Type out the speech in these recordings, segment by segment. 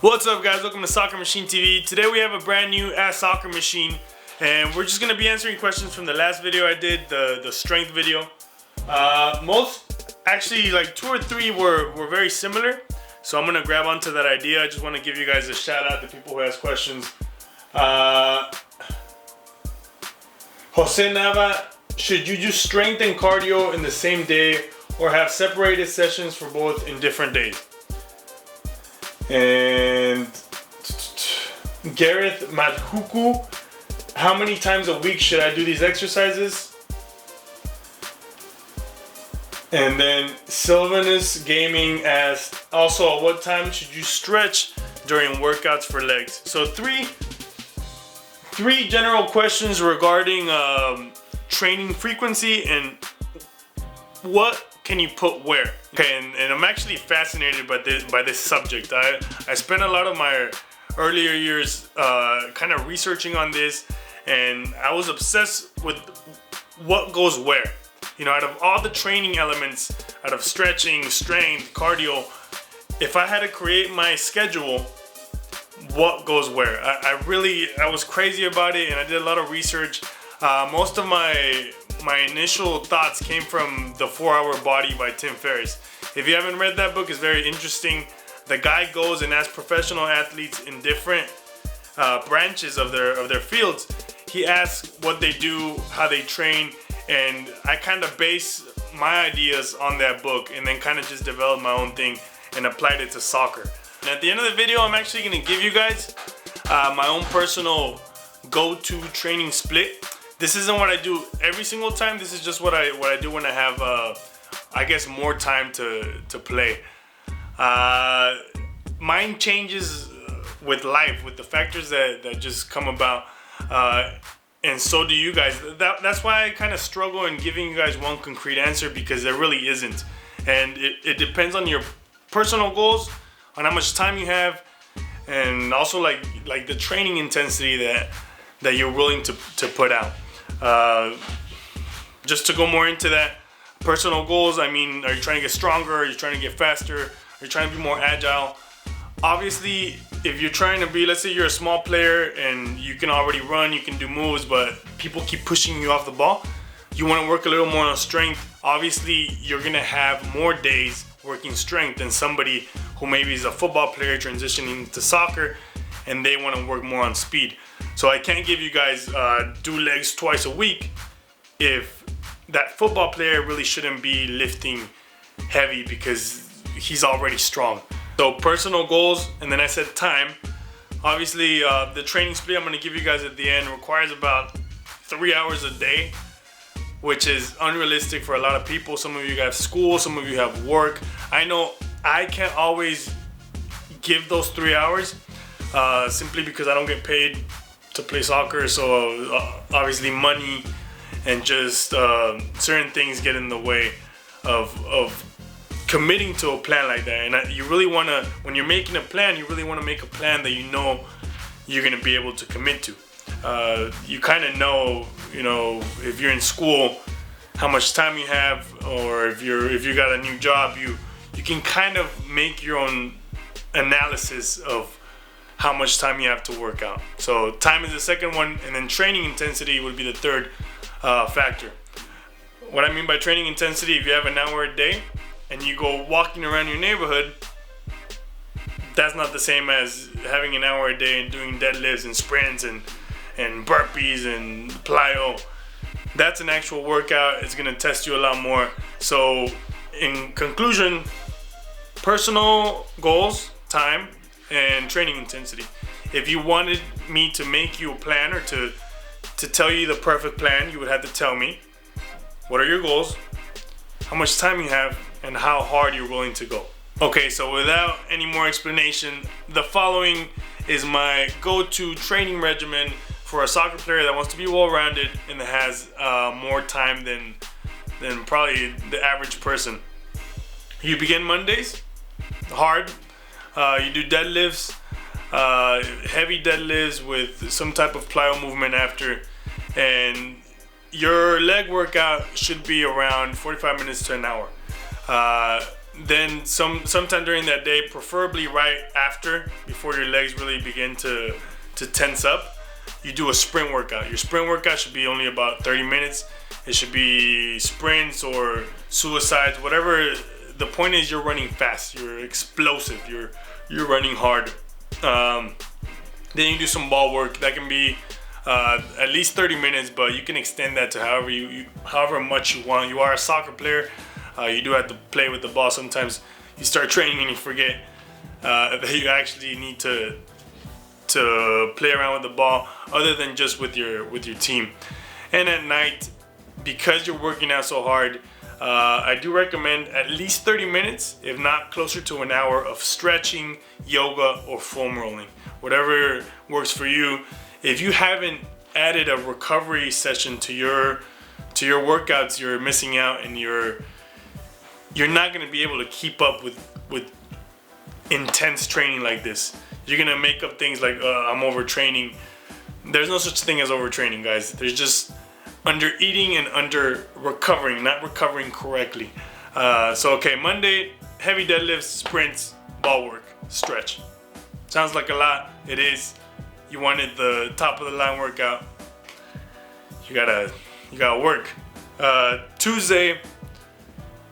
What's up, guys? Welcome to Soccer Machine TV. Today we have a brand new Ask Soccer Machine, and we're just going to be answering questions from the last video I did, the strength video. Actually like 2 or 3 were very similar, so I'm going to grab onto that idea. I just want to give you guys a shout out to people who ask questions. Jose Nava, should you do strength and cardio in the same day or have separated sessions for both in different days? And Gareth Madhuku, how many times a week should I do these exercises? And then Sylvanus Gaming asked, also, at what time should you stretch during workouts for legs? So three general questions regarding training frequency and what can you put where. Okay, and I'm actually fascinated by this subject. I spent a lot of my earlier years kind of researching on this, and I was obsessed with what goes where. You know, out of all the training elements, out of stretching, strength, cardio, if I had to create my schedule, what goes where? I was crazy about it, and I did a lot of research. Most of my initial thoughts came from The 4-Hour Body by Tim Ferriss. If you haven't read that book, it's very interesting. The guy goes and asks professional athletes in different branches of their fields. He asks what they do, how they train, and I kind of base my ideas on that book and then kind of just developed my own thing and applied it to soccer. And at the end of the video, I'm actually going to give you guys my own personal go-to training split. This isn't what I do every single time. This is just what I do when I have, I guess, more time to play. Mine changes with life, with the factors that just come about, and so do you guys. That's why I kind of struggle in giving you guys one concrete answer, because there really isn't. And it depends on your personal goals, on how much time you have, and also like the training intensity that you're willing to put out. Just to go more into that, personal goals, I mean, are you trying to get stronger? Are you trying to get faster? Are you trying to be more agile? Obviously, if you're trying to be, let's say you're a small player and you can already run, you can do moves, but people keep pushing you off the ball, you want to work a little more on strength. Obviously, you're going to have more days working strength than somebody who maybe is a football player transitioning to soccer and they want to work more on speed. So I can't give you guys do legs twice a week if that football player really shouldn't be lifting heavy because he's already strong. So personal goals, and then I said time. Obviously, the training split I'm going to give you guys at the end requires about 3 hours a day, which is unrealistic for a lot of people. Some of you have school, some of you have work. I know I can't always give those 3 hours simply because I don't get paid to play soccer, so obviously money and just certain things get in the way of committing to a plan like that. And you really want to, when you're making a plan, you really want to make a plan that you know you're going to be able to commit to. You kind of know, if you're in school, how much time you have, or if you got a new job, you can kind of make your own analysis of how much time you have to work out. So time is the second one, and then training intensity would be the third factor. What I mean by training intensity, if you have an hour a day and you go walking around your neighborhood, that's not the same as having an hour a day and doing deadlifts and sprints and burpees and plyo. That's an actual workout. It's gonna test you a lot more. So in conclusion, personal goals, time, and training intensity. If you wanted me to make you a plan or to tell you the perfect plan, you would have to tell me what are your goals, how much time you have, and how hard you're willing to go. Okay, so without any more explanation, the following is my go-to training regimen for a soccer player that wants to be well-rounded and that has more time than probably the average person. You begin Mondays, hard. You do deadlifts, heavy deadlifts with some type of plyo movement after, and your leg workout should be around 45 minutes to an hour. then sometime during that day, preferably right after, before your legs really begin to tense up, you do a sprint workout. Your sprint workout should be only about 30 minutes. It should be sprints or suicides, whatever. The point is you're running fast, you're explosive, you're running hard. Then you do some ball work. That can be at least 30 minutes, but you can extend that to however much you want. You are a soccer player. You do have to play with the ball. Sometimes you start training and you forget that you actually need to play around with the ball, other than just with your team. And at night, because you're working out so hard, I do recommend at least 30 minutes, if not closer to an hour, of stretching, yoga, or foam rolling. Whatever works for you. If you haven't added a recovery session to your workouts, you're missing out, and you're not going to be able to keep up with intense training like this. You're going to make up things like, I'm overtraining. There's no such thing as overtraining, guys. There's just under eating and under recovering, not recovering correctly. Okay, Monday, heavy deadlifts, sprints, ball work, stretch. Sounds like a lot. It is. You wanted the top of the line workout. You gotta work. Tuesday,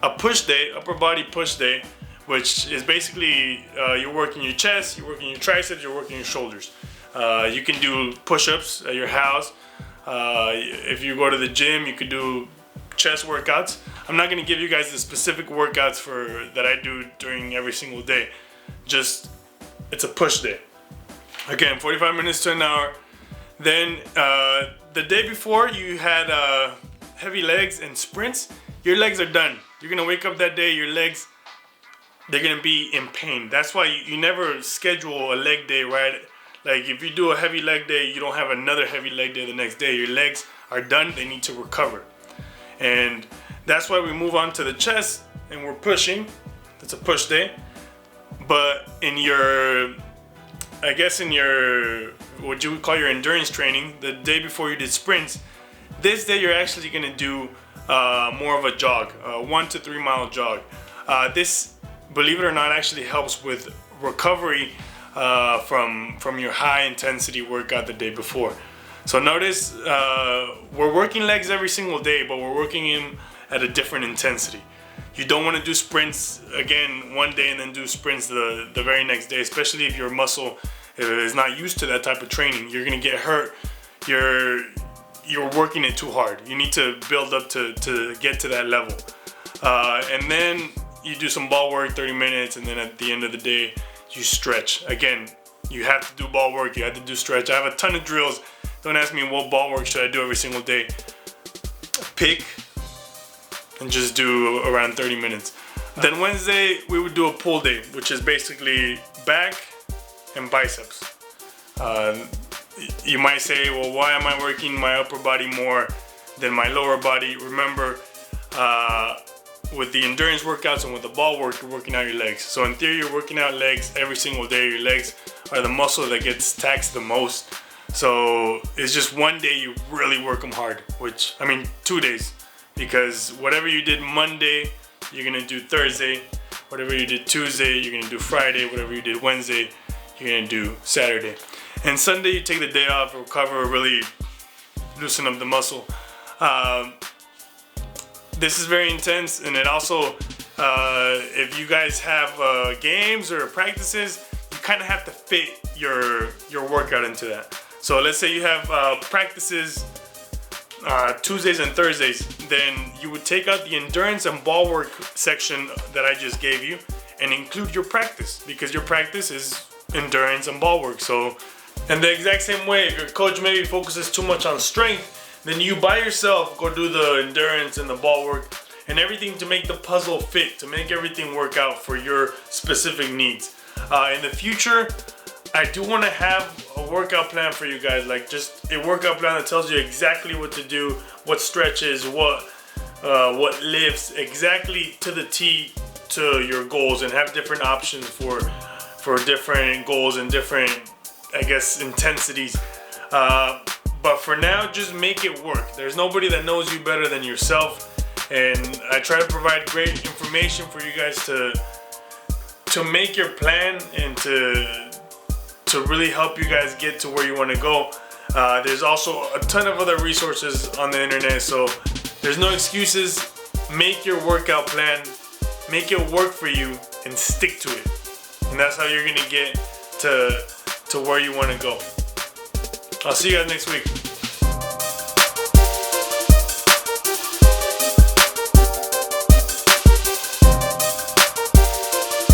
a push day, upper body push day, which is basically you're working your chest, you're working your triceps, you're working your shoulders. You can do push-ups at your house. If you go to the gym, you could do chest workouts. I'm not gonna give you guys the specific workouts that I do during every single day. Just, it's a push day. Again, 45 minutes to an hour. Then the day before you had heavy legs and sprints, your legs are done. You're gonna wake up that day, your legs, they're gonna be in pain. That's why you never schedule a leg day, right? Like if you do a heavy leg day, you don't have another heavy leg day the next day. Your legs are done, they need to recover. And that's why we move on to the chest and we're pushing. It's a push day. But in your, what you would call your endurance training, the day before you did sprints, this day you're actually gonna do more of a jog, 1 to 3 mile jog. This, believe it or not, actually helps with recovery from your high intensity workout the day before. So notice we're working legs every single day, but we're working them at a different intensity. You don't want to do sprints again one day and then do sprints the very next day, especially if your muscle is not used to that type of training. You're gonna get hurt. You're working it too hard. You need to build up to get to that level. And then you do some ball work, 30 minutes, and then at the end of the day, you stretch. Again, you have to do ball work, you have to do stretch. I have a ton of drills. Don't ask me what ball work should I do every single day. Pick and just do around 30 minutes. Then Wednesday, we would do a pull day, which is basically back and biceps. You might say, well, why am I working my upper body more than my lower body? Remember, with the endurance workouts and with the ball work, you're working out your legs. So in theory, you're working out legs every single day. Your legs are the muscle that gets taxed the most. So it's just one day you really work them hard, 2 days. Because whatever you did Monday, you're gonna do Thursday. Whatever you did Tuesday, you're gonna do Friday. Whatever you did Wednesday, you're gonna do Saturday. And Sunday, you take the day off, recover, really loosen up the muscle. This is very intense, and it also, if you guys have games or practices, you kind of have to fit your workout into that. So let's say you have practices Tuesdays and Thursdays, then you would take out the endurance and ball work section that I just gave you and include your practice, because your practice is endurance and ball work. So, and the exact same way, if your coach maybe focuses too much on strength, then you by yourself go do the endurance and the ball work and everything to make the puzzle fit, to make everything work out for your specific needs. In the future, I do want to have a workout plan for you guys, like just a workout plan that tells you exactly what to do, what stretches, what lifts, exactly to the T to your goals, and have different options for different goals and different, intensities. But for now, just make it work. There's nobody that knows you better than yourself. and I try to provide great information for you guys to make your plan and to really help you guys get to where you want to go. There's also a ton of other resources on the internet, so there's no excuses. Make your workout plan, make it work for you, and stick to it. And that's how you're gonna get to where you want to go. I'll see you guys next week.